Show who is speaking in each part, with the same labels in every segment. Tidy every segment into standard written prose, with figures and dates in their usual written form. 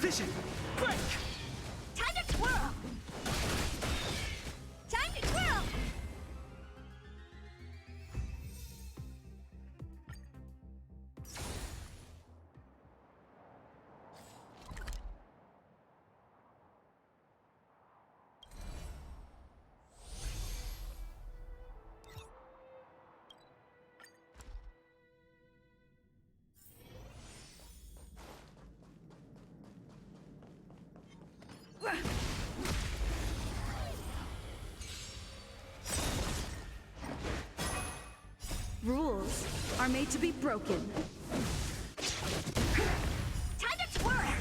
Speaker 1: Vision! Break!
Speaker 2: Time to twirl! Time to twirl!
Speaker 3: Rules are made to be broken.
Speaker 2: Time to twirl!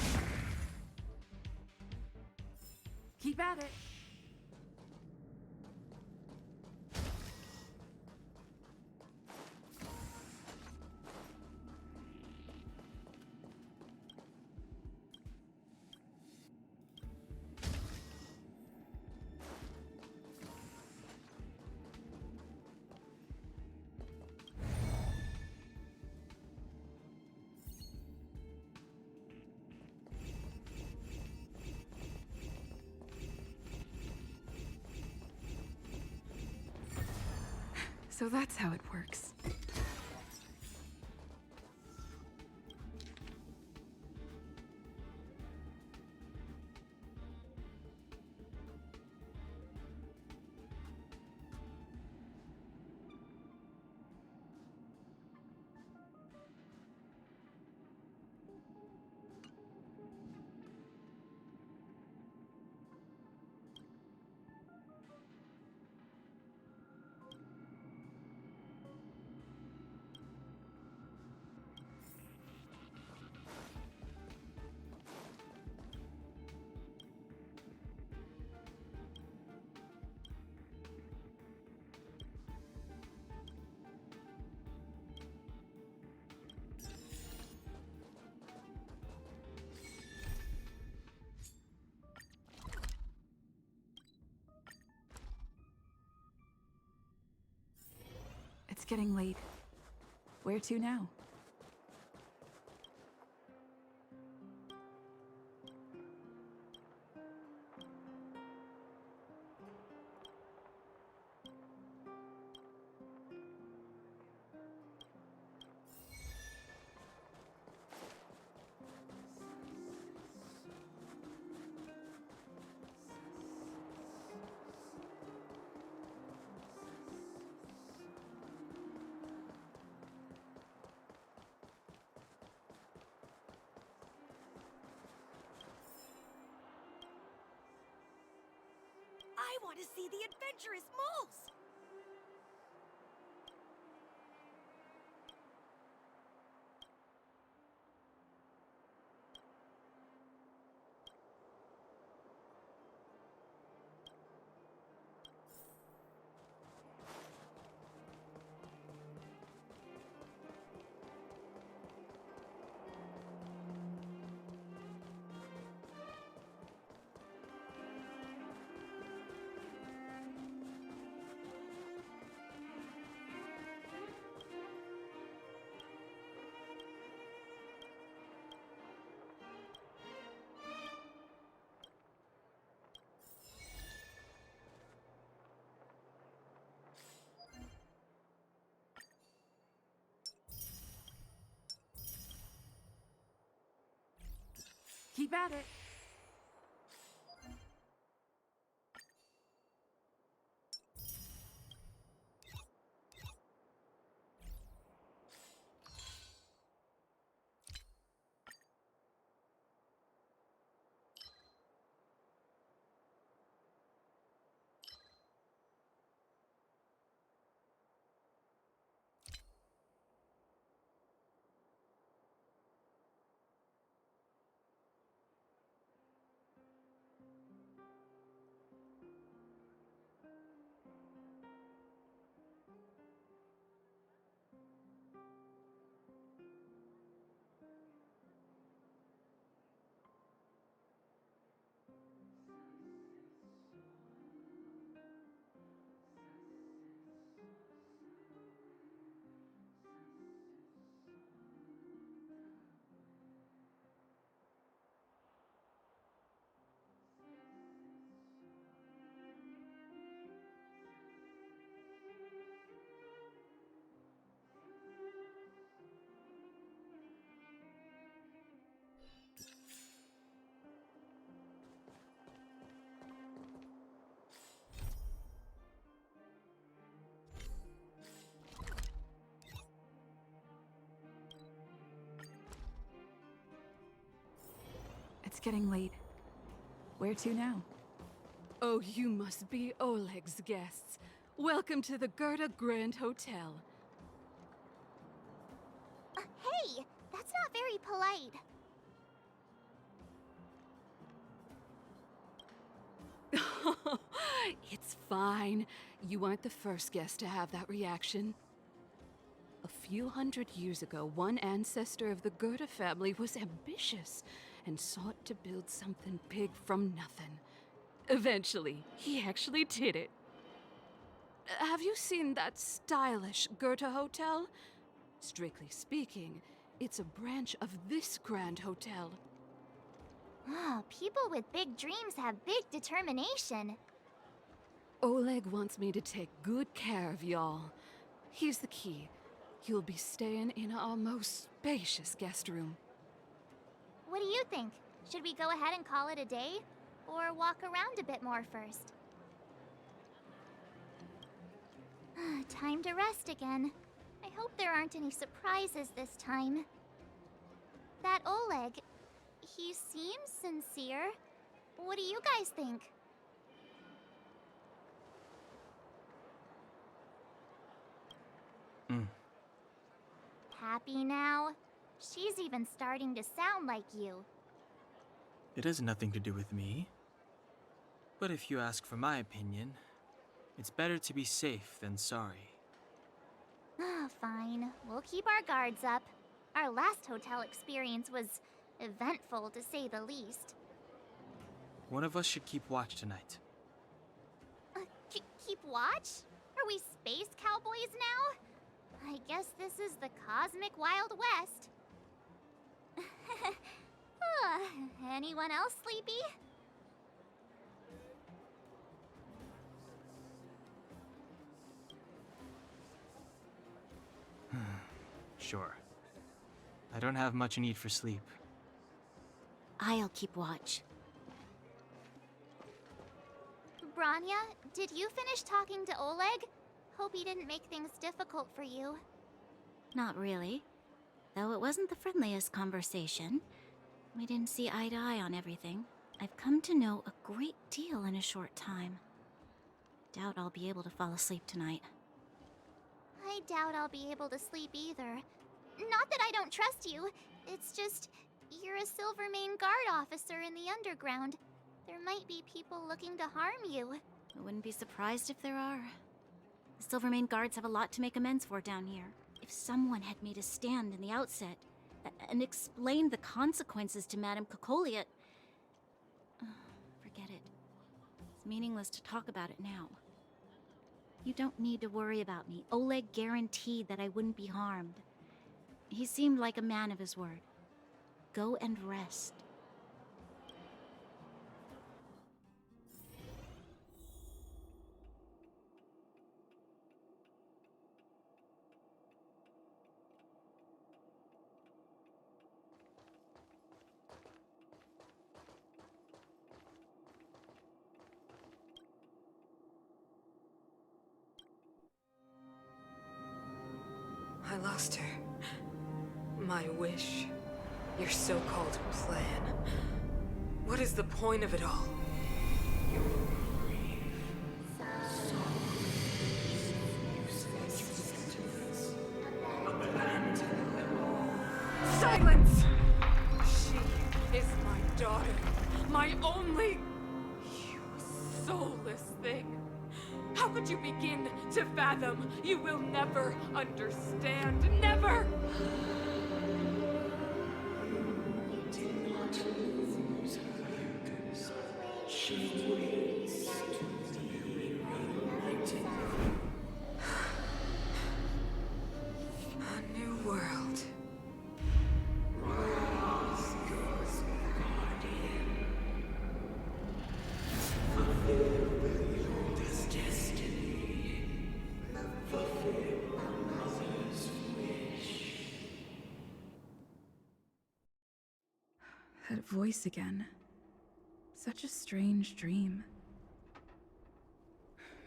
Speaker 3: Keep at it. So that's how it works. It's getting late. Where to now?
Speaker 2: I want to see the adventurous moles!
Speaker 3: Keep at it. getting late. Where to now?
Speaker 1: Oh, you must be Oleg's guests. Welcome to the Gerda Grand Hotel.
Speaker 4: Hey, that's not very polite.
Speaker 1: It's fine. You aren't the first guest to have that reaction. A few hundred years ago, one ancestor of the Gerda family was ambitious and sought to build something big from nothing. Eventually, he actually did it. Have you seen that stylish Gerda hotel? Strictly speaking, it's a branch of this grand hotel.
Speaker 4: People with big dreams have big determination.
Speaker 1: Oleg wants me to take good care of y'all. Here's the key. You'll be staying in our most spacious guest room.
Speaker 4: What do you think? Should we go ahead and call it a day? Or walk around a bit more first? Time to rest again. I hope there aren't any surprises this time. That Oleg, he seems sincere. What do you guys think? Happy now? She's even starting to sound like you.
Speaker 5: It has nothing to do with me. But if you ask for my opinion, it's better to be safe than sorry.
Speaker 4: Fine. We'll keep our guards up. Our last hotel experience was eventful, to say the least.
Speaker 5: One of us should keep watch tonight.
Speaker 4: Keep watch? Are we space cowboys now? I guess this is the cosmic Wild West. Anyone else sleepy?
Speaker 5: Sure. I don't have much need for sleep.
Speaker 4: I'll keep watch. Branya, did you finish talking to Oleg? Hope he didn't make things difficult for you.
Speaker 6: Not really. Though it wasn't the friendliest conversation. We didn't see eye to eye on everything. I've come to know a great deal in a short time. Doubt I'll be able to fall asleep tonight.
Speaker 4: I doubt I'll be able to sleep either. Not that I don't trust you. It's just, you're a Silvermane Guard officer in the underground. There might be people looking to harm you.
Speaker 6: I wouldn't be surprised if there are. The Silvermane Guards have a lot to make amends for down here. If someone had made a stand in the outset and explained the consequences to Madame Cocolia... forget it. It's meaningless to talk about it now. You don't need to worry about me. Oleg guaranteed that I wouldn't be harmed. He seemed like a man of his word. Go and rest.
Speaker 7: I lost her. My wish. Your so-called plan. What is the point of it all? Silence! She is my daughter. My only... You soulless thing. How could you begin to fathom? You will never understand. Never! A new world.
Speaker 3: That voice again. Such a strange dream.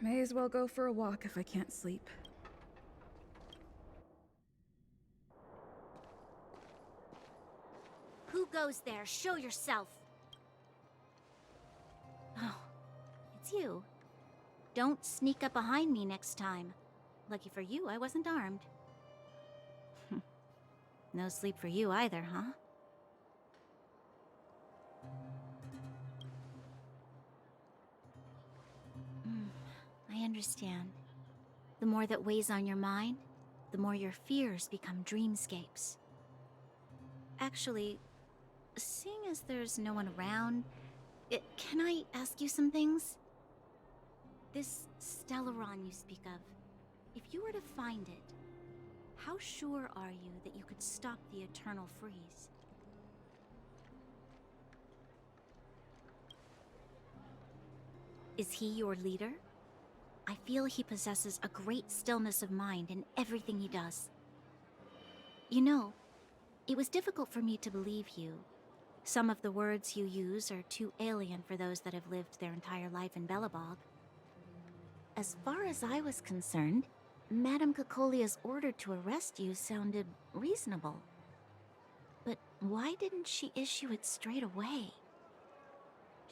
Speaker 3: May as well go for a walk if I can't sleep.
Speaker 6: Who goes there? Show yourself. Oh, it's you. Don't sneak up behind me next time. Lucky for you, I wasn't armed. No sleep for you either, huh? I understand. The more that weighs on your mind, the more your fears become dreamscapes. Actually, seeing as there's no one around, can I ask you some things? This Stellaron you speak of, if you were to find it, how sure are you that you could stop the eternal freeze? Is he your leader? I feel he possesses a great stillness of mind in everything he does. You know, it was difficult for me to believe you. Some of the words you use are too alien for those that have lived their entire life in Belobog. As far as I was concerned, Madame Cocolia's order to arrest you sounded reasonable. But why didn't she issue it straight away?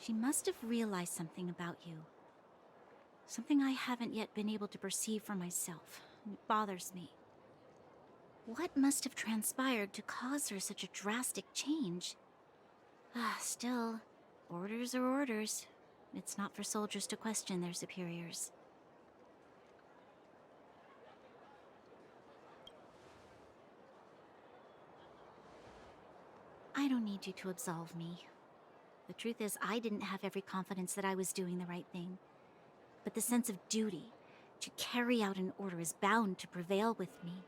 Speaker 6: She must have realized something about you. Something I haven't yet been able to perceive for myself. It bothers me. What must have transpired to cause her such a drastic change? Still, orders are orders. It's not for soldiers to question their superiors. I don't need you to absolve me. The truth is, I didn't have every confidence that I was doing the right thing. But the sense of duty to carry out an order is bound to prevail with me.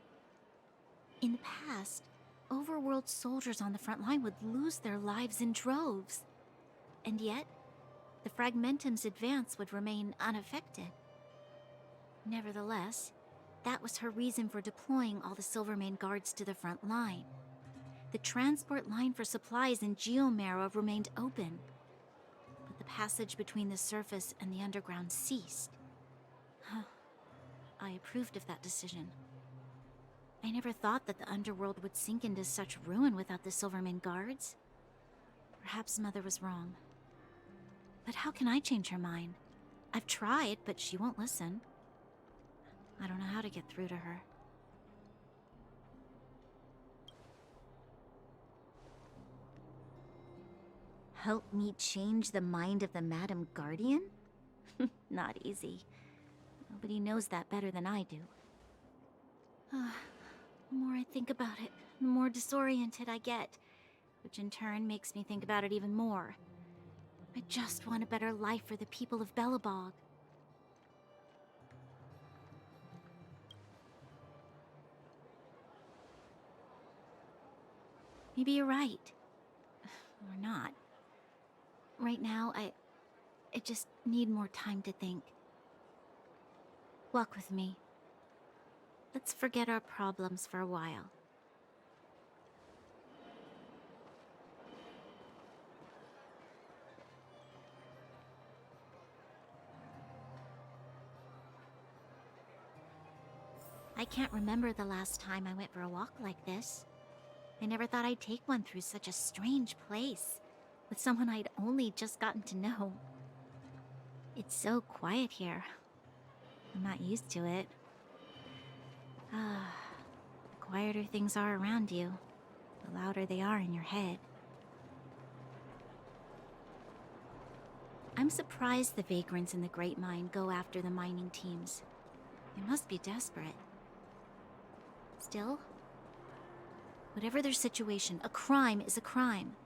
Speaker 6: In the past, overworld soldiers on the front line would lose their lives in droves. And yet, the Fragmentum's advance would remain unaffected. Nevertheless, that was her reason for deploying all the Silvermane guards to the front line. The transport line for supplies in Geomera remained open, but the passage between the surface and the underground ceased. I approved of that decision. I never thought that the underworld would sink into such ruin without the Silvermane guards. Perhaps Mother was wrong. But how can I change her mind? I've tried, but she won't listen. I don't know how to get through to her. Help me change the mind of the Madam Guardian? Not easy. Nobody knows that better than I do. The more I think about it, the more disoriented I get, which in turn makes me think about it even more. I just want a better life for the people of Belobog. Maybe you're right. Or not. Right now, I just need more time to think. Walk with me. Let's forget our problems for a while. I can't remember the last time I went for a walk like this. I never thought I'd take one through such a strange place, with someone I'd only just gotten to know. It's so quiet here. I'm not used to it. The quieter things are around you, the louder they are in your head. I'm surprised the vagrants in the Great Mine go after the mining teams. They must be desperate. Still, whatever their situation, a crime is a crime.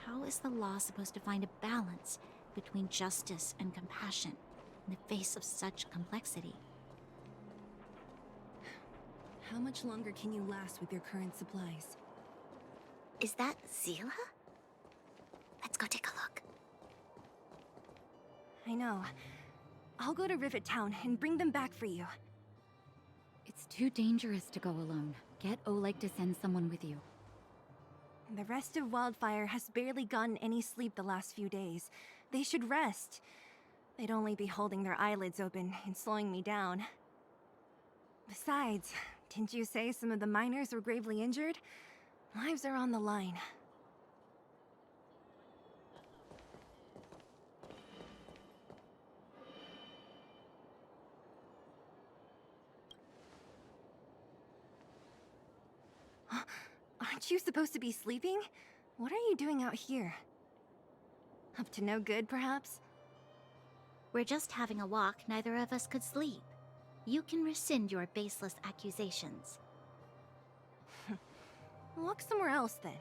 Speaker 6: How is the law supposed to find a balance between justice and compassion in the face of such complexity?
Speaker 2: How much longer can you last with your current supplies?
Speaker 4: Is that Zila? Let's go take a look.
Speaker 2: I know. I'll go to Rivet Town and bring them back for you.
Speaker 8: It's too dangerous to go alone. Get Oleg to send someone with you.
Speaker 2: The rest of Wildfire has barely gotten any sleep the last few days. They should rest. They'd only be holding their eyelids open and slowing me down. Besides, didn't you say some of the miners were gravely injured? Lives are on the line. Aren't you supposed to be sleeping? What are you doing out here? Up to no good, perhaps?
Speaker 6: We're just having a walk, neither of us could sleep. You can rescind your baseless accusations.
Speaker 2: Walk somewhere else, then.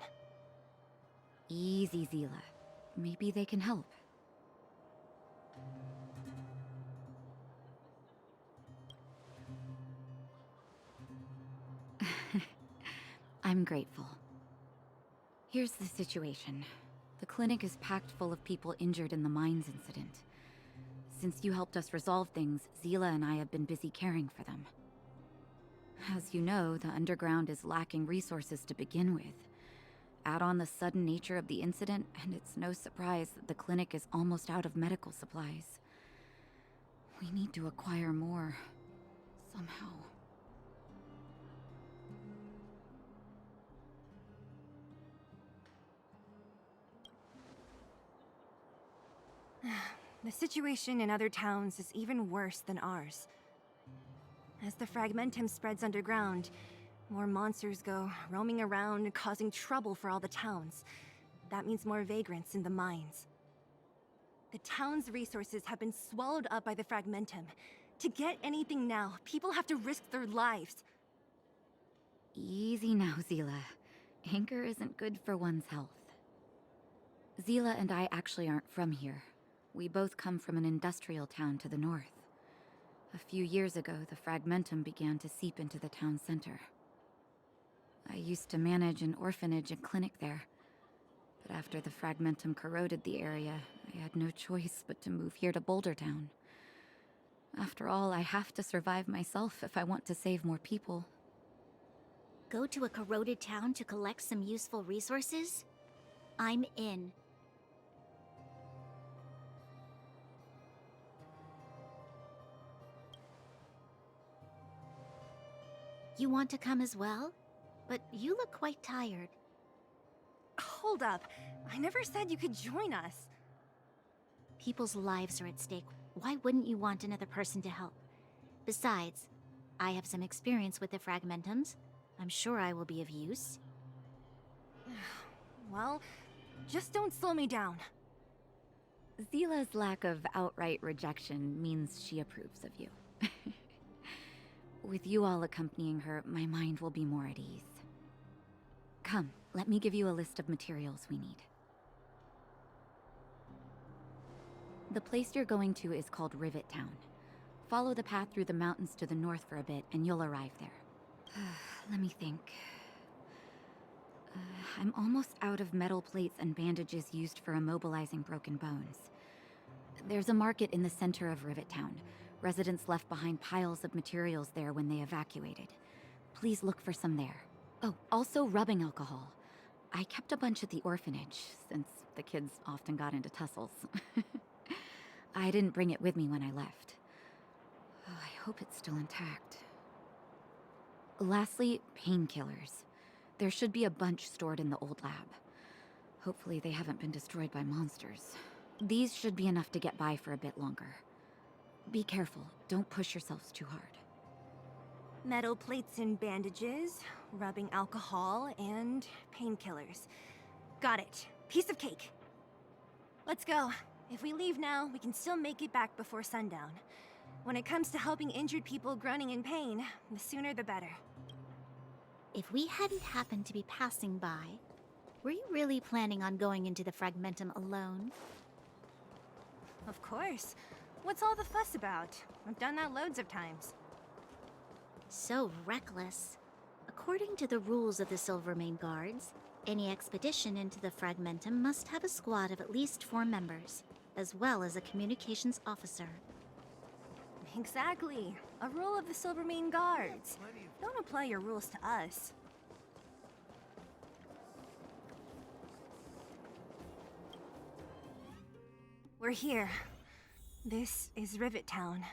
Speaker 8: Easy, Zila. Maybe they can help. I'm grateful. Here's the situation. The clinic is packed full of people injured in the mines incident. Since you helped us resolve things, Zila and I have been busy caring for them. As you know, the underground is lacking resources to begin with. Add on the sudden nature of the incident, and it's no surprise that the clinic is almost out of medical supplies. We need to acquire more. Somehow.
Speaker 2: The situation in other towns is even worse than ours. As the fragmentum spreads underground, more monsters go roaming around, causing trouble for all the towns. That means more vagrants in the mines. The town's resources have been swallowed up by the fragmentum. To get anything now, people have to risk their lives.
Speaker 8: Easy now, Zila. Anger isn't good for one's health. Zila and I actually aren't from here. We both come from an industrial town to the north. A few years ago, the fragmentum began to seep into the town center. I used to manage an orphanage and clinic there. But after the fragmentum corroded the area, I had no choice but to move here to Boulder Town. After all, I have to survive myself if I want to save more people.
Speaker 6: Go to a corroded town to collect some useful resources? I'm in. You want to come as well? But you look quite tired.
Speaker 2: Hold up. I never said you could join us.
Speaker 6: People's lives are at stake. Why wouldn't you want another person to help? Besides, I have some experience with the fragmentums. I'm sure I will be of use.
Speaker 2: Well, just don't slow me down.
Speaker 8: Zila's lack of outright rejection means she approves of you. With you all accompanying her, my mind will be more at ease. Come, let me give you a list of materials we need. The place you're going to is called Rivet Town. Follow the path through the mountains to the north for a bit, and you'll arrive there. Let me think. I'm almost out of metal plates and bandages used for immobilizing broken bones. There's a market in the center of Rivet Town. Residents left behind piles of materials there when they evacuated. Please look for some there. Oh, also rubbing alcohol. I kept a bunch at the orphanage, since the kids often got into tussles. I didn't bring it with me when I left. Oh, I hope it's still intact. Lastly, painkillers. There should be a bunch stored in the old lab. Hopefully they haven't been destroyed by monsters. These should be enough to get by for a bit longer. Be careful, don't push yourselves too hard.
Speaker 2: Metal plates and bandages, rubbing alcohol, and painkillers. Got it. Piece of cake. Let's go. If we leave now, we can still make it back before sundown. When it comes to helping injured people groaning in pain, the sooner the better.
Speaker 6: If we hadn't happened to be passing by, were you really planning on going into the fragmentum alone?
Speaker 2: Of course. What's all the fuss about? I've done that loads of times.
Speaker 6: So reckless. According to the rules of the Silvermane Guards, any expedition into the fragmentum must have a squad of at least 4 members, as well as a communications officer.
Speaker 2: Exactly. A rule of the Silvermane Guards. Don't apply your rules to us. We're here. This is Rivet Town.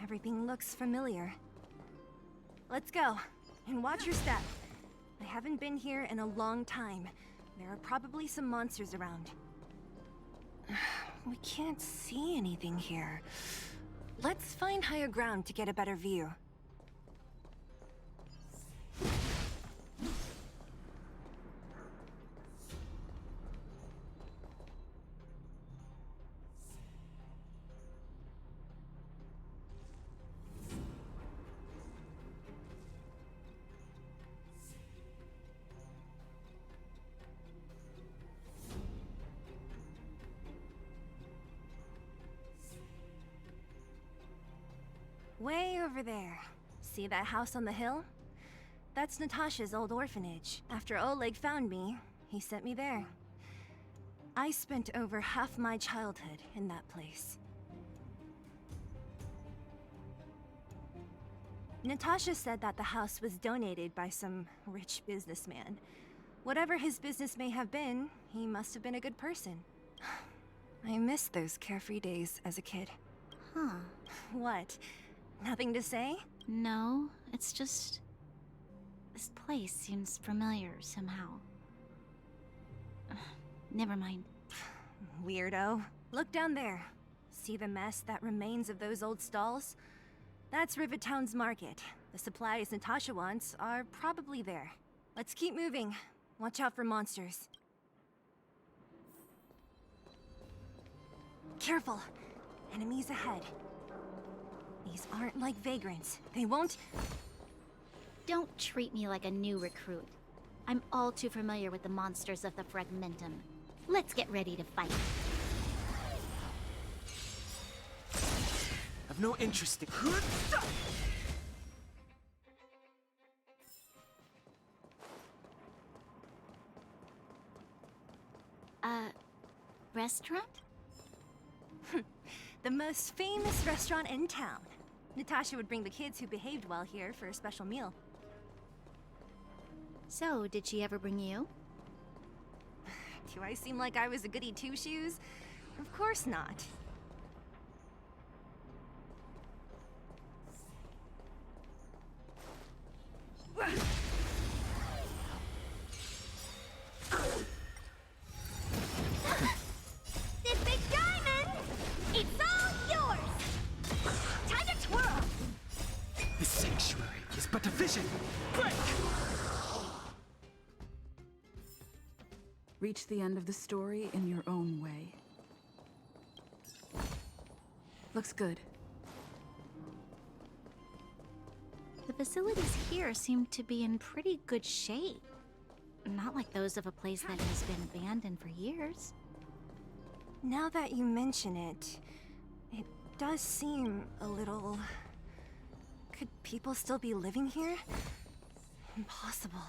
Speaker 2: Everything looks familiar. Let's go, and watch your step. I haven't been here in a long time. There are probably some monsters around. We can't see anything here. Let's find higher ground to get a better view. Way over there. See that house on the hill? That's Natasha's old orphanage. After Oleg found me, he sent me there. I spent over half my childhood in that place. Natasha said that the house was donated by some rich businessman. Whatever his business may have been, he must have been a good person. I miss those carefree days as a kid.
Speaker 6: Huh.
Speaker 2: What? Nothing to say?
Speaker 6: No, it's just... this place seems familiar somehow. Never mind.
Speaker 2: Weirdo. Look down there. See the mess that remains of those old stalls? That's Rivettown's market. The supplies Natasha wants are probably there. Let's keep moving. Watch out for monsters. Careful! Enemies ahead. These aren't like vagrants. They won't...
Speaker 6: Don't treat me like a new recruit. I'm all too familiar with the monsters of the Fragmentum. Let's get ready to fight.
Speaker 5: I've no interest in.
Speaker 6: Restaurant?
Speaker 2: The most famous restaurant in town. Natasha would bring the kids who behaved well here for a special meal.
Speaker 6: So, did she ever bring you?
Speaker 2: Do I seem like I was a goody two-shoes? Of course not.
Speaker 4: This big diamond! It's all yours! Time to twirl!
Speaker 5: The sanctuary is but a vision. Break!
Speaker 3: Reach the end of the story in your own way. Looks good.
Speaker 6: The facilities here seem to be in pretty good shape. Not like those of a place that has been abandoned for years.
Speaker 2: Now that you mention it, it does seem a little... Could people still be living here? Impossible.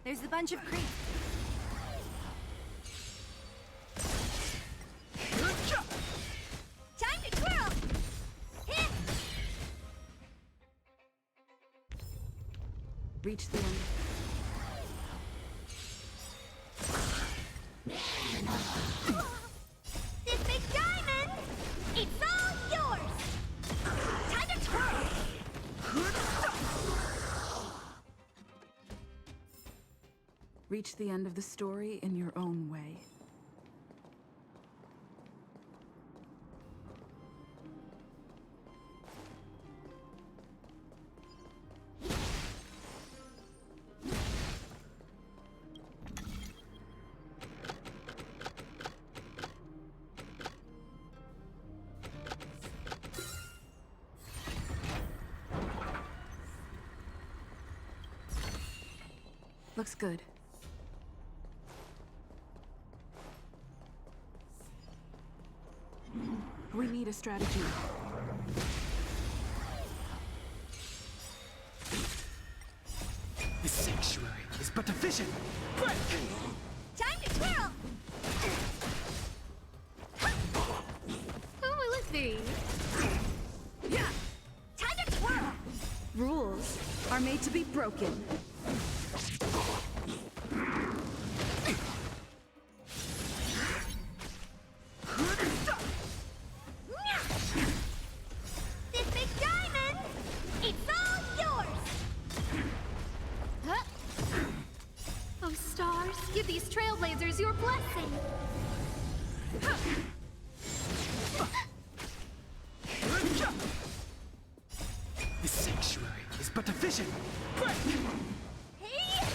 Speaker 2: There's a bunch of creep.
Speaker 4: Time to twirl! Hit!
Speaker 3: Reach the end.
Speaker 4: This big diamond! It's all yours! Time to twirl!
Speaker 3: Reach the end of the story in your own way. Looks good. We need a strategy.
Speaker 5: The sanctuary is but a vision. Break!
Speaker 4: Time to twirl!
Speaker 1: Who will it be?
Speaker 4: Yeah! Time to twirl!
Speaker 1: Rules are made to be broken.
Speaker 4: This big diamond! It's all yours!
Speaker 1: Huh? Oh, stars, give these trailblazers your blessing.
Speaker 5: The sanctuary is but a vision. Break!
Speaker 4: Hey!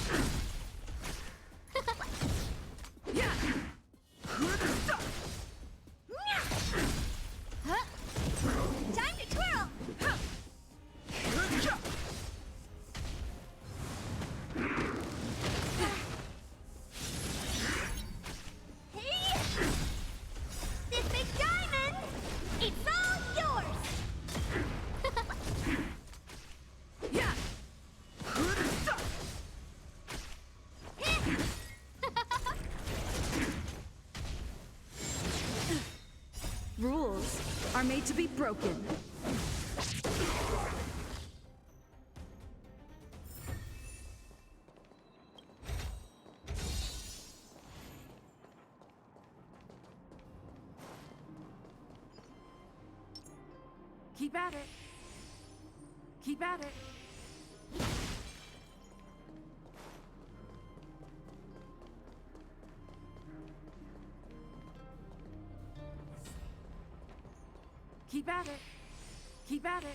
Speaker 1: made to be broken.
Speaker 7: Keep at it. Keep at it. Keep at it. Keep at it.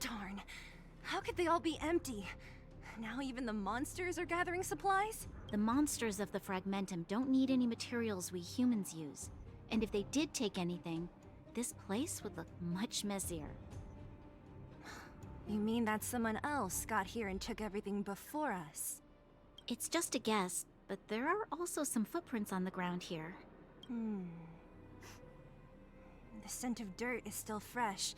Speaker 2: Darn. How could they all be empty? Now even the monsters are gathering supplies?
Speaker 6: The monsters of the Fragmentum don't need any materials we humans use. And if they did take anything, this place would look much messier.
Speaker 2: You mean that someone else got here and took everything before us?
Speaker 6: It's just a guess, but there are also some footprints on the ground here.
Speaker 2: The scent of dirt is still fresh.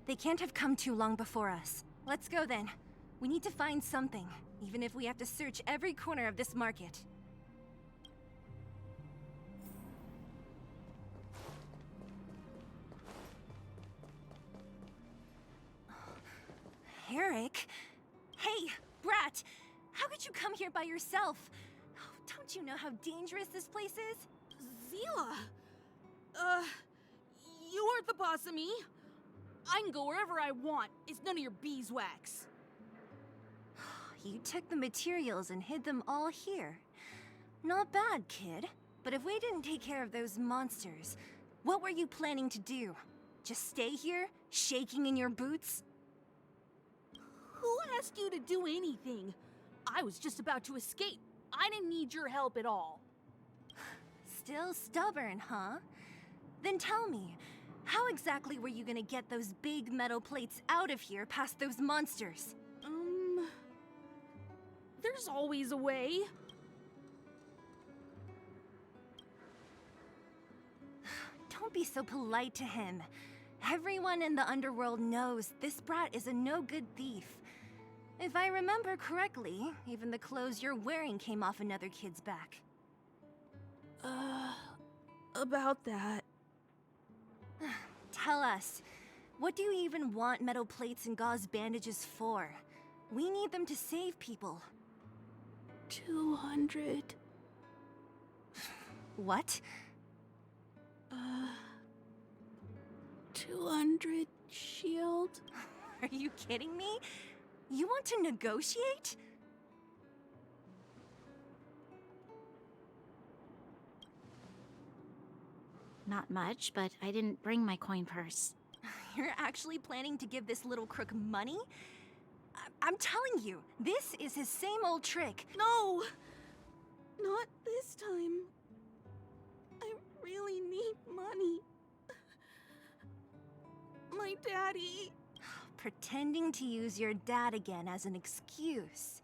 Speaker 2: They can't have come too long before us. Let's go then. We need to find something, even if we have to search every corner of this market. Eric? Hey, Brat! How could you come here by yourself? Don't you know how dangerous this place is?
Speaker 9: Zila! You aren't the boss of me. I can go wherever I want. It's none of your beeswax.
Speaker 2: You took the materials and hid them all here. Not bad, kid. But if we didn't take care of those monsters, what were you planning to do? Just stay here, shaking in your boots?
Speaker 9: Who asked you to do anything? I was just about to escape. I didn't need your help at all.
Speaker 2: Still stubborn, huh? Then tell me, how exactly were you gonna get those big metal plates out of here past those monsters?
Speaker 9: There's always a way.
Speaker 2: Don't be so polite to him. Everyone in the underworld knows this brat is a no-good thief. If I remember correctly, even the clothes you're wearing came off another kid's back.
Speaker 9: About that.
Speaker 2: Tell us, what do you even want metal plates and gauze bandages for? We need them to save people.
Speaker 9: 200.
Speaker 2: What?
Speaker 9: 200 shield?
Speaker 2: Are you kidding me? You want to negotiate?
Speaker 6: Not much, but I didn't bring my coin purse.
Speaker 2: You're actually planning to give this little crook money? I'm telling you, this is his same old trick.
Speaker 9: No! Not this time. I really need money. My daddy...
Speaker 2: Pretending to use your dad again as an excuse.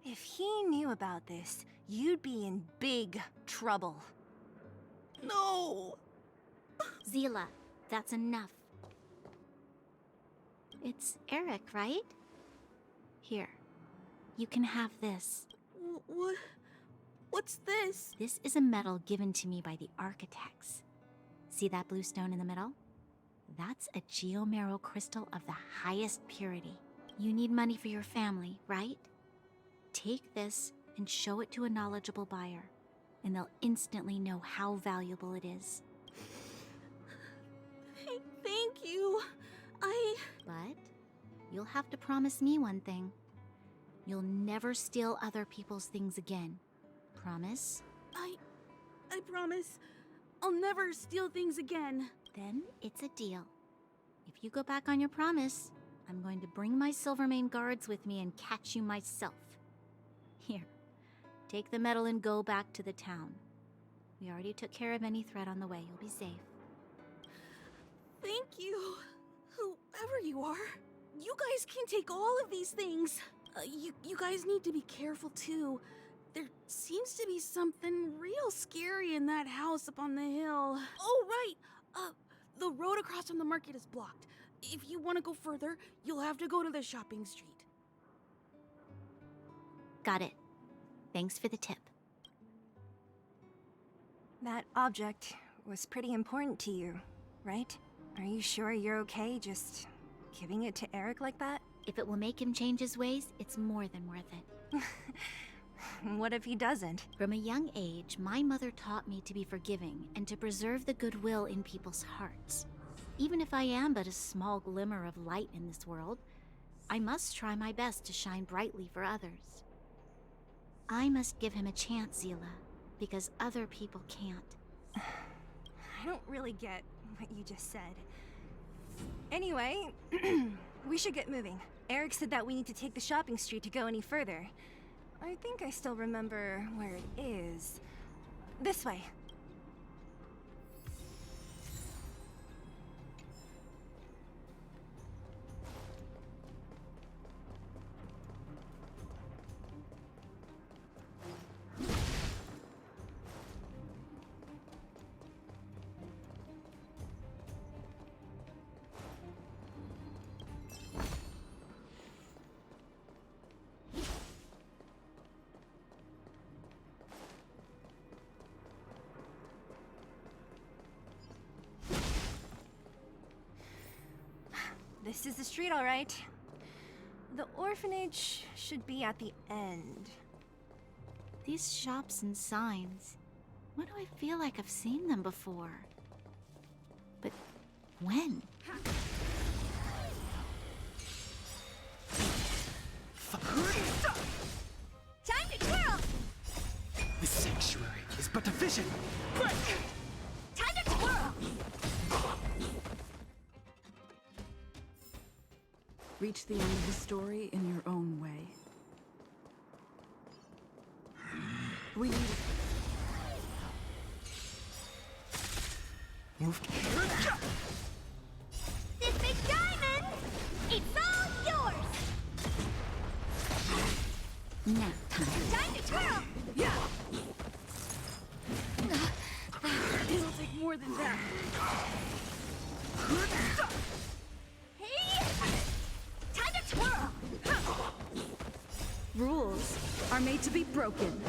Speaker 2: If he knew about this, you'd be in big trouble.
Speaker 9: No!
Speaker 6: Zila, that's enough. It's Eric, right? Here, you can have this.
Speaker 9: What's this?
Speaker 6: This is a medal given to me by the architects. See that blue stone in the middle? That's a geomarrow crystal of the highest purity. You need money for your family, right? Take this and show it to a knowledgeable buyer, and they'll instantly know how valuable it is.
Speaker 9: Thank you.
Speaker 6: But you'll have to promise me one thing. You'll never steal other people's things again. Promise?
Speaker 9: I promise. I'll never steal things again.
Speaker 6: Then it's a deal. If you go back on your promise, I'm going to bring my Silvermane guards with me and catch you myself. Here, take the medal and go back to the town. We already took care of any threat on the way. You'll be safe.
Speaker 9: Thank you, whoever you are. You guys can take all of these things. You guys need to be careful too. There seems to be something real scary in that house up on the hill. Oh, right. The road across from the market is blocked. If you want to go further, you'll have to go to the shopping street.
Speaker 6: Got it. Thanks for the tip.
Speaker 2: That object was pretty important to you, right? Are you sure you're okay just giving it to Eric like that?
Speaker 6: If it will make him change his ways, it's more than worth it.
Speaker 2: What if he doesn't?
Speaker 6: From a young age, my mother taught me to be forgiving and to preserve the goodwill in people's hearts. Even if I am but a small glimmer of light in this world, I must try my best to shine brightly for others. I must give him a chance, Zila, because other people can't.
Speaker 2: I don't really get what you just said. Anyway, we should get moving. Eric said that we need to take the shopping street to go any further. I think I still remember where it is. This way. This is the street, all right. The orphanage should be at the end.
Speaker 6: These shops and signs, why do I feel like I've seen them before? But when?
Speaker 2: Time to twirl!
Speaker 5: The sanctuary is but a vision. Break!
Speaker 2: Time to twirl!
Speaker 3: Reach the end of the story in your own way. We need
Speaker 5: Move.
Speaker 4: This big diamond! It's all yours!
Speaker 8: Nap time.
Speaker 2: Time to twirl!
Speaker 3: Yeah! It'll take more than that.
Speaker 2: Hey! Time to twirl!
Speaker 3: Rules are made to be broken.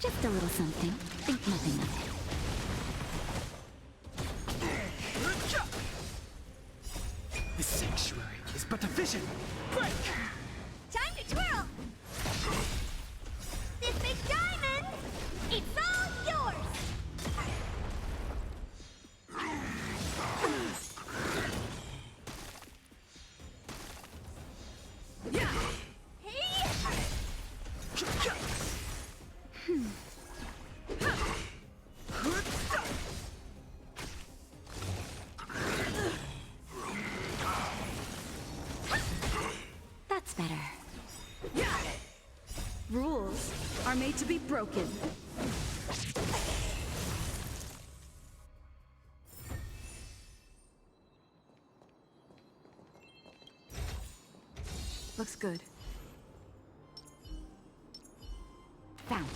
Speaker 8: Just a little something. Think nothing of it.
Speaker 5: The sanctuary is but a vision. Break!
Speaker 2: Time to twirl!
Speaker 4: This big diamond! It's all yours!
Speaker 8: That's better.
Speaker 3: Rules are made to be broken. Looks good.
Speaker 8: Found.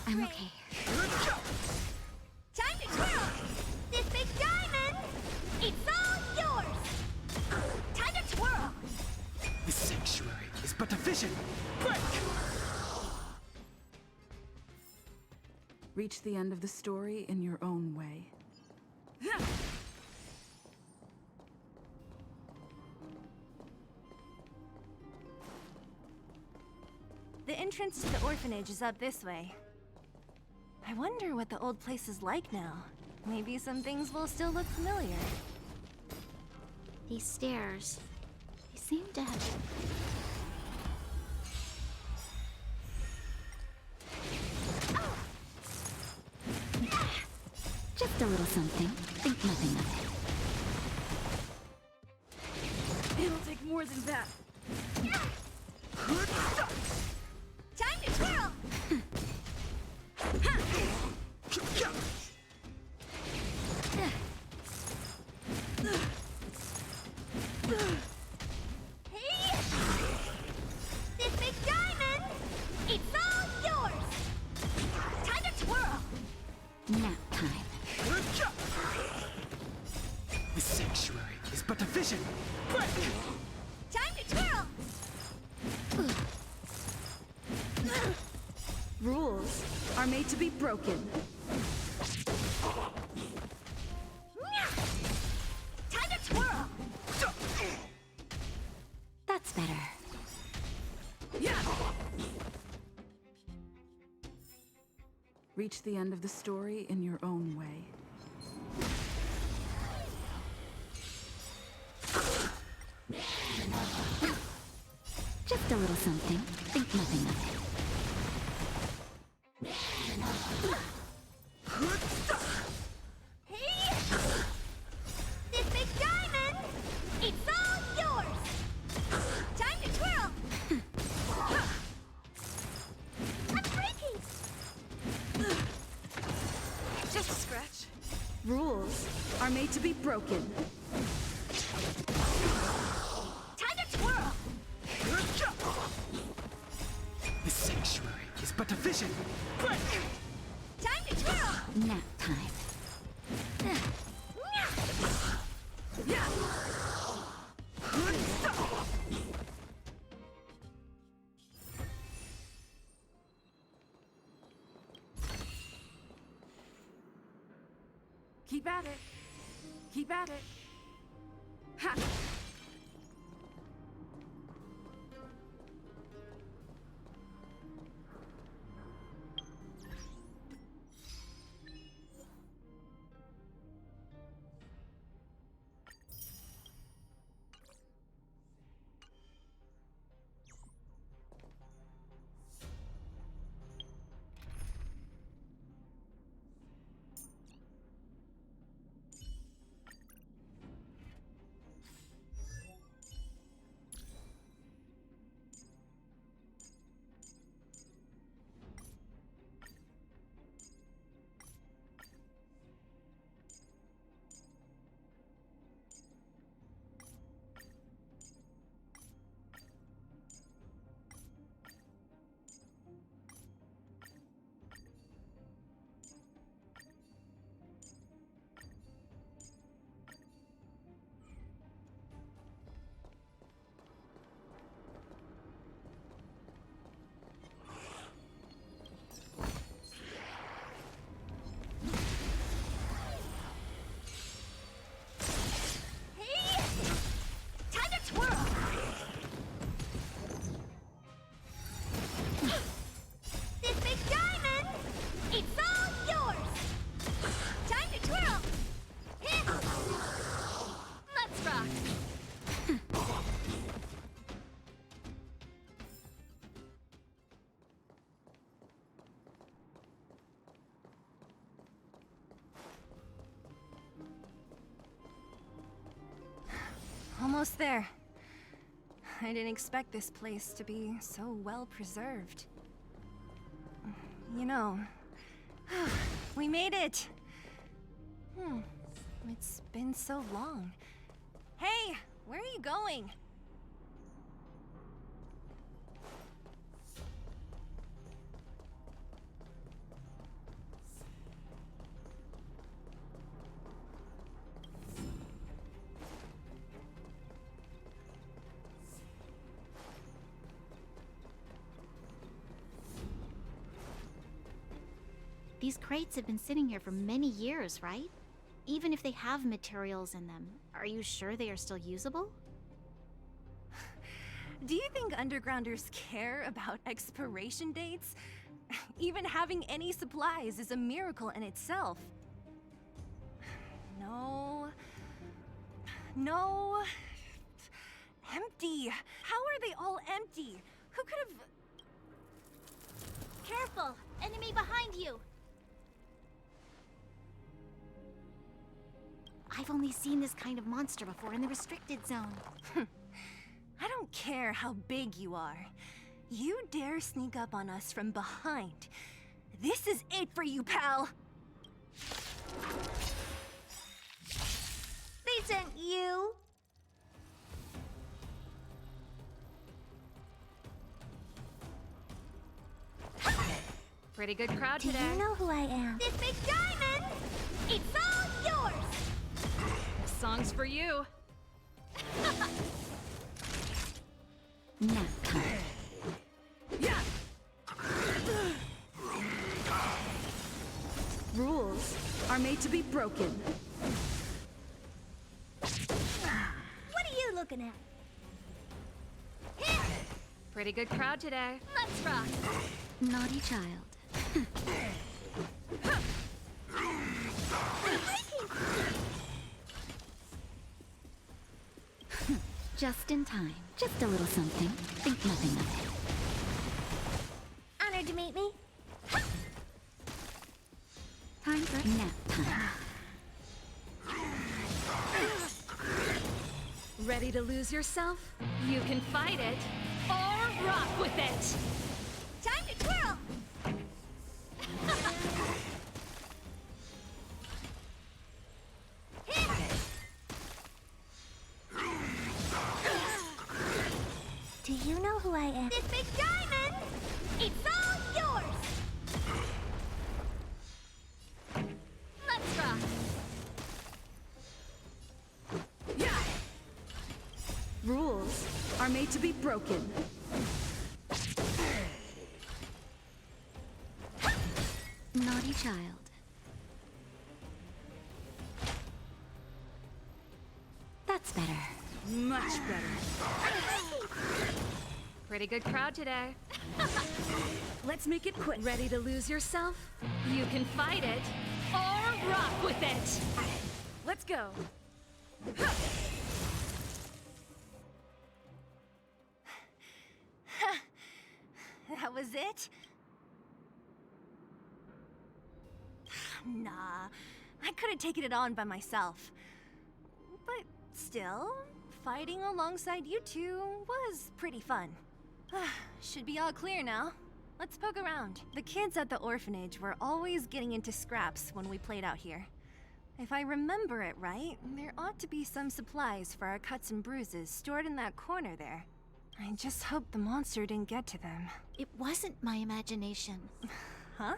Speaker 8: I'm okay.
Speaker 4: Time to twirl! This big diamond! It's all yours! Time to twirl!
Speaker 5: The sanctuary is but a vision. Break!
Speaker 3: Reach the end of the story in your own way.
Speaker 2: The entrance to the orphanage is up this way. I wonder what the old place is like now. Maybe some things will still look familiar.
Speaker 6: These stairs, they seem to have... Just a little something. Think nothing of it.
Speaker 9: It'll take more than that.
Speaker 4: Time to twirl! Hey! This big diamond! It's all yours! Time to twirl!
Speaker 6: Nap time.
Speaker 5: The sanctuary is but a vision. Break!
Speaker 4: Time to twirl!
Speaker 9: Rules are made to be broken.
Speaker 4: Time to twirl!
Speaker 6: That's better.
Speaker 3: Reach the end of the story in your own way.
Speaker 6: Just a little something. Think nothing of it.
Speaker 4: Hey! This big diamond! It's all yours! Time to twirl! I'm breaking!
Speaker 9: Just a scratch. Rules are made to be broken.
Speaker 4: Time to twirl!
Speaker 5: The sanctuary is but a vision. Break!
Speaker 4: Time to twirl!
Speaker 6: Nap time.
Speaker 9: Keep at it. Keep at it. Ha!
Speaker 4: Hey! Time to twirl! This big diamond! It's all yours! Time to twirl! Let's rock!
Speaker 2: Almost there. I didn't expect this place to be so well preserved. You know, we made it! It's been so long. Hey, where are you going?
Speaker 6: These crates have been sitting here for many years, right? Even if they have materials in them, are you sure they are still usable?
Speaker 2: Do you think undergrounders care about expiration dates? Even having any supplies is a miracle in itself. No. No. Empty. How are they all empty? Who could have...
Speaker 6: Careful! Enemy behind you! I've only seen this kind of monster before in the restricted zone.
Speaker 2: I don't care how big you are. You dare sneak up on us from behind. This is it for you, pal!
Speaker 4: They sent you.
Speaker 1: Pretty good crowd
Speaker 4: Do
Speaker 1: today.
Speaker 4: you know who I am? This big diamond! It's all yours!
Speaker 1: This song's for you.
Speaker 8: Nap time.
Speaker 1: Yeah. Rules are made to be broken.
Speaker 4: What are you looking at?
Speaker 1: Pretty good crowd today.
Speaker 4: Let's rock!
Speaker 8: Naughty child. Just in time. Just a little something. Think nothing of it.
Speaker 4: Honored to meet me.
Speaker 8: Time for nap time.
Speaker 1: Ready to lose yourself? You can fight it or rock with it.
Speaker 4: Time to twirl! Do you know who I am? This big diamond! It's all yours! Let's rock!
Speaker 1: Yeah. Rules are made to be broken.
Speaker 8: Naughty child. That's better.
Speaker 1: Much better. Pretty good crowd today. Let's make it quick. Ready to lose yourself? You can fight it or rock with it. Let's go.
Speaker 2: That was it? Nah, I could have taken it on by myself. But still, fighting alongside you two was pretty fun. Should be all clear now. Let's poke around. The kids at the orphanage were always getting into scraps when we played out here. If I remember it right, there ought to be some supplies for our cuts and bruises stored in that corner there. I just hope the monster didn't get to them.
Speaker 6: It wasn't my imagination.
Speaker 2: Huh?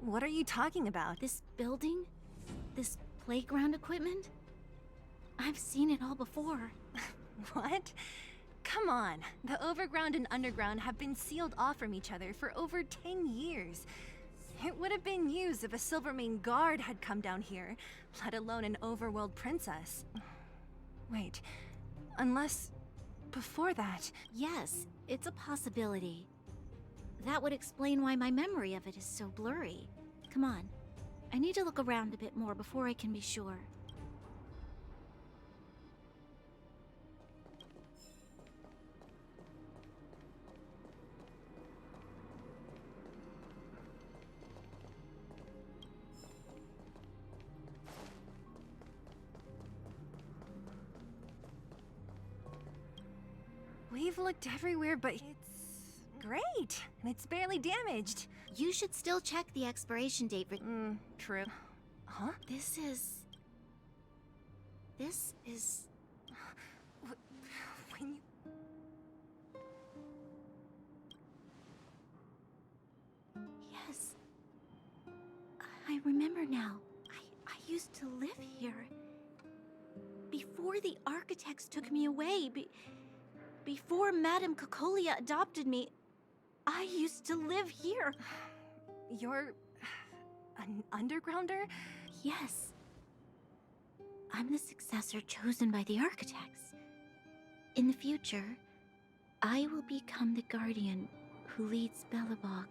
Speaker 2: What are you talking about?
Speaker 6: This building? This playground equipment? I've seen it all before.
Speaker 2: What? Come on. The overground and underground have been sealed off from each other for over 10 years. It would have been used if a Silvermane guard had come down here, let alone an overworld princess. Wait, unless before that...
Speaker 6: Yes, it's a possibility. That would explain why my memory of it is so blurry. Come on. I need to look around a bit more before I can be sure.
Speaker 2: We've looked everywhere, but it's great, and it's barely damaged.
Speaker 6: You should still check the expiration date for...
Speaker 2: True. Huh?
Speaker 6: This is...
Speaker 2: When you...
Speaker 6: Yes. I remember now. I used to live here. Before the architects took me away, before Madame Cocolia adopted me, I used to live here.
Speaker 2: You're... An undergrounder?
Speaker 6: Yes. I'm the successor chosen by the architects. In the future, I will become the guardian who leads Belobog.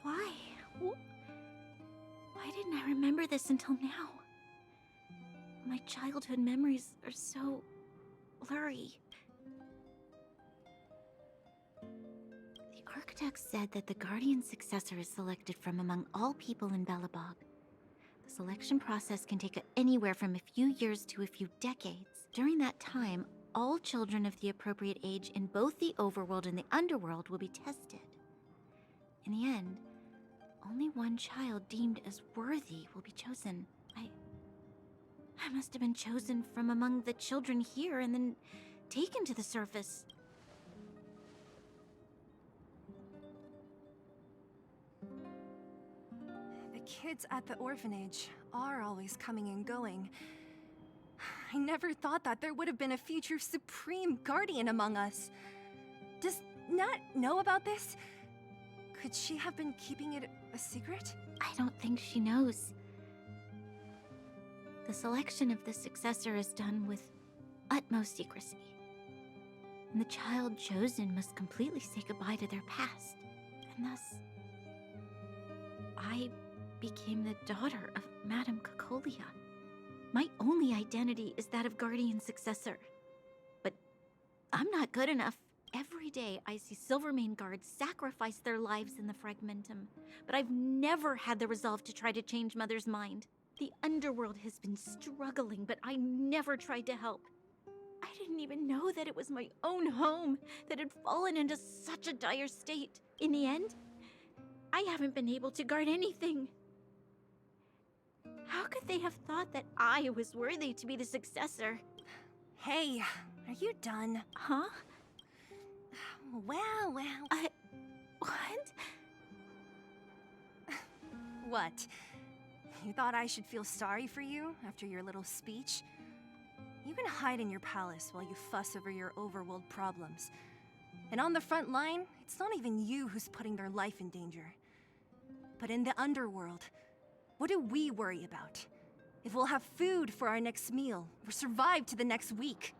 Speaker 6: Why? Why didn't I remember this until now? My childhood memories are so blurry. The architects said that the guardian successor is selected from among all people in Belobog. The selection process can take anywhere from a few years to a few decades. During that time, all children of the appropriate age in both the overworld and the underworld will be tested. In the end, only one child deemed as worthy will be chosen. I must have been chosen from among the children here and then taken to the surface.
Speaker 2: The kids at the orphanage are always coming and going. I never thought that there would have been a future supreme guardian among us. Does Nat know about this? Could she have been keeping it a secret?
Speaker 6: I don't think she knows. The selection of the successor is done with utmost secrecy. And the child chosen must completely say goodbye to their past. And thus, I became the daughter of Madame Cocolia. My only identity is that of guardian successor. But I'm not good enough. Every day I see Silvermane guards sacrifice their lives in the Fragmentum, but I've never had the resolve to try to change Mother's mind. The underworld has been struggling, but I never tried to help. I didn't even know that it was my own home that had fallen into such a dire state. In the end, I haven't been able to guard anything. How could they have thought that I was worthy to be the successor?
Speaker 2: Hey, are you done?
Speaker 6: Huh?
Speaker 2: Well.
Speaker 6: What?
Speaker 2: What? You thought I should feel sorry for you after your little speech? You can hide in your palace while you fuss over your overworld problems. And on the front line, it's not even you who's putting their life in danger. But in the underworld, what do we worry about? If we'll have food for our next meal, or survive to the next week.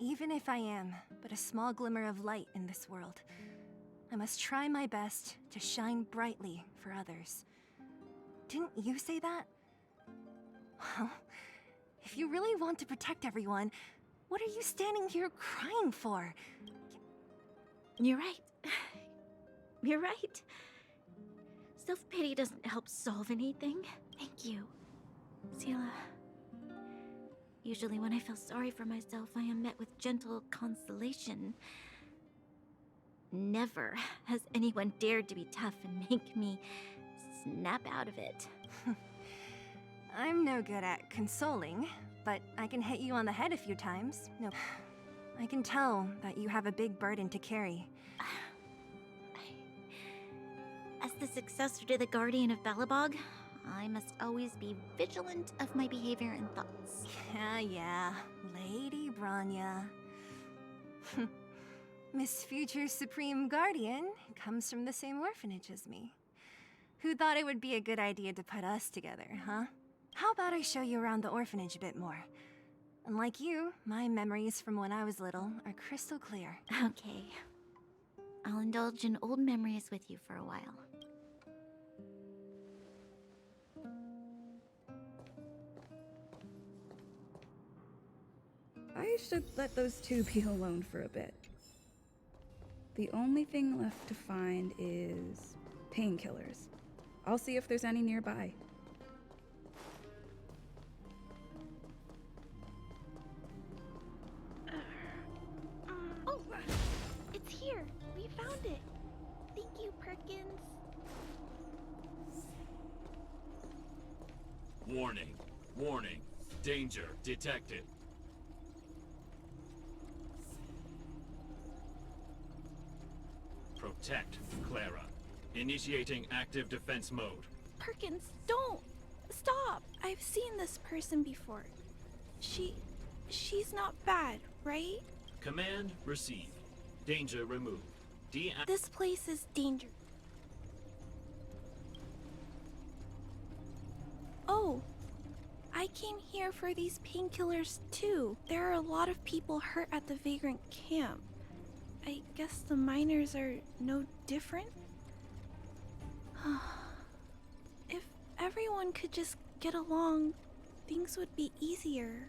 Speaker 2: Even if I am but a small glimmer of light in this world, I must try my best to shine brightly for others. Didn't you say that? Well, if you really want to protect everyone, what are you standing here crying for?
Speaker 6: You're right. You're right. Self-pity doesn't help solve anything. Thank you, Zila. Usually when I feel sorry for myself, I am met with gentle consolation. Never has anyone dared to be tough and make me snap out of it.
Speaker 2: I'm no good at consoling, but I can hit you on the head a few times. No, I can tell that you have a big burden to carry.
Speaker 6: As the successor to the Guardian of Belobog, I must always be vigilant of my behavior and thoughts.
Speaker 2: Yeah, Lady Branya. Miss Future Supreme Guardian comes from the same orphanage as me. Who thought it would be a good idea to put us together, huh? How about I show you around the orphanage a bit more? Unlike you, my memories from when I was little are crystal clear.
Speaker 6: Okay. I'll indulge in old memories with you for a while.
Speaker 3: I should let those two be alone for a bit. The only thing left to find is painkillers. I'll see if there's any nearby.
Speaker 9: Oh, it's here. We found it. Thank you, Perkins.
Speaker 10: Warning. Warning. Danger detected. Protect Clara. Initiating active defense mode.
Speaker 9: Perkins, don't! Stop! I've seen this person before. She's not bad, right?
Speaker 10: Command received. Danger removed.
Speaker 9: This place is dangerous. came here for these painkillers too. There are a lot of people hurt at the vagrant camp. I guess the miners are no different? If everyone could just get along, things would be easier.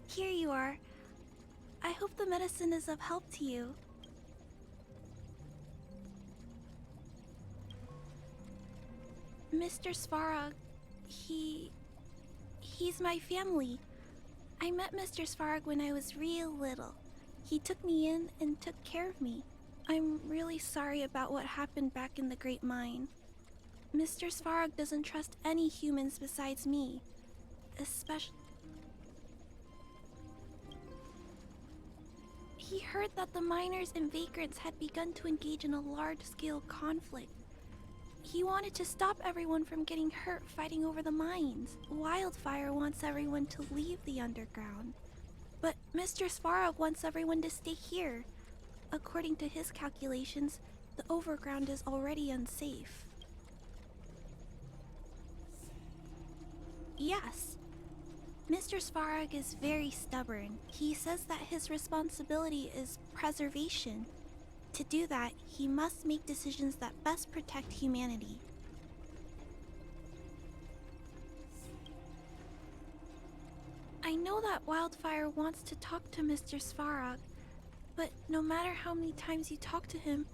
Speaker 9: Here you are. I hope the medicine is of help to you. Mr. Svarog, he's my family. I met Mr. Svarog when I was real little. He took me in and took care of me. I'm really sorry about what happened back in the Great Mine. Mr. Svarog doesn't trust any humans besides me. Especially... He heard that the miners and vagrants had begun to engage in a large-scale conflict. He wanted to stop everyone from getting hurt fighting over the mines. Wildfire wants everyone to leave the underground. But Mr. Svarog wants everyone to stay here. According to his calculations, the overground is already unsafe. Yes. Mr. Svarog is very stubborn. He says that his responsibility is preservation. To do that, he must make decisions that best protect humanity. I know that Wildfire wants to talk to Mr. Svarog, but no matter how many times you talk to him,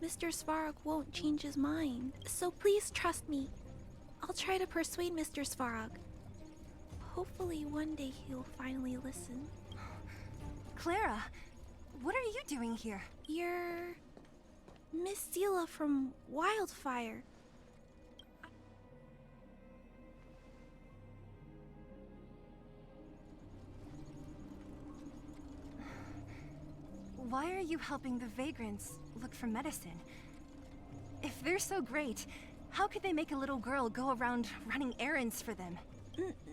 Speaker 9: Mr. Svarog won't change his mind. So please trust me. I'll try to persuade Mr. Svarog. Hopefully one day he'll finally listen.
Speaker 2: Clara, what are you doing here?
Speaker 9: You're... Miss Zila from Wildfire.
Speaker 2: Why are you helping the vagrants look for medicine? If they're so great, how could they make a little girl go around running errands for them?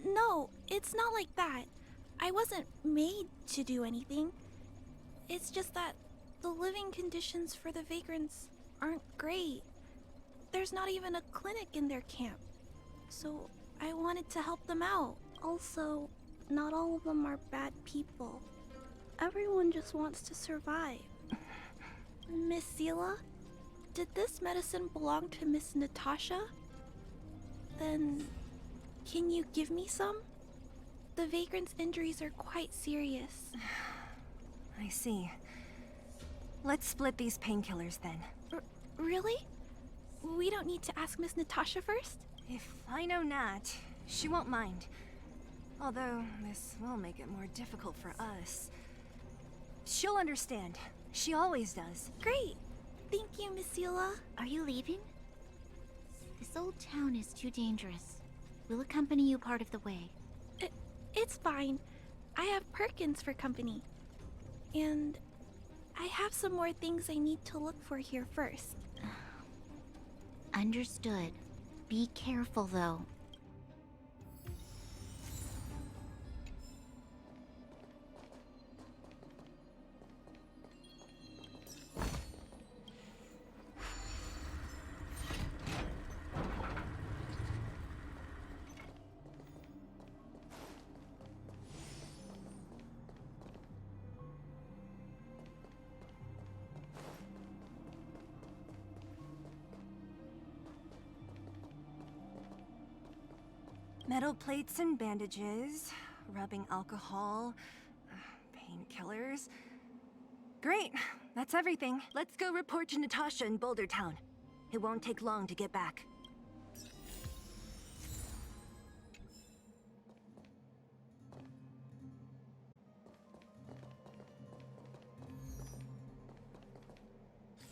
Speaker 9: No, it's not like that. I wasn't made to do anything. It's just that the living conditions for the vagrants aren't great. There's not even a clinic in their camp. So I wanted to help them out. Also, not all of them are bad people. Everyone just wants to survive. Miss Zila, did this medicine belong to Miss Natasha? Then, can you give me some? The vagrants' injuries are quite serious.
Speaker 2: I see. Let's split these painkillers then.
Speaker 9: Really? We don't need to ask Miss Natasha first?
Speaker 2: If I know Nat, she won't mind. Although, this will make it more difficult for us. She'll understand. She always does.
Speaker 9: Great. Thank you, Miss Zila.
Speaker 6: Are you leaving? This old town is too dangerous. We'll accompany you part of the way.
Speaker 9: It's fine. I have Perkins for company. And I have some more things I need to look for here first.
Speaker 6: Understood. Be careful, though.
Speaker 2: Metal plates and bandages, rubbing alcohol, painkillers. Great, that's everything. Let's go report to Natasha in Boulder Town. It won't take long to get back.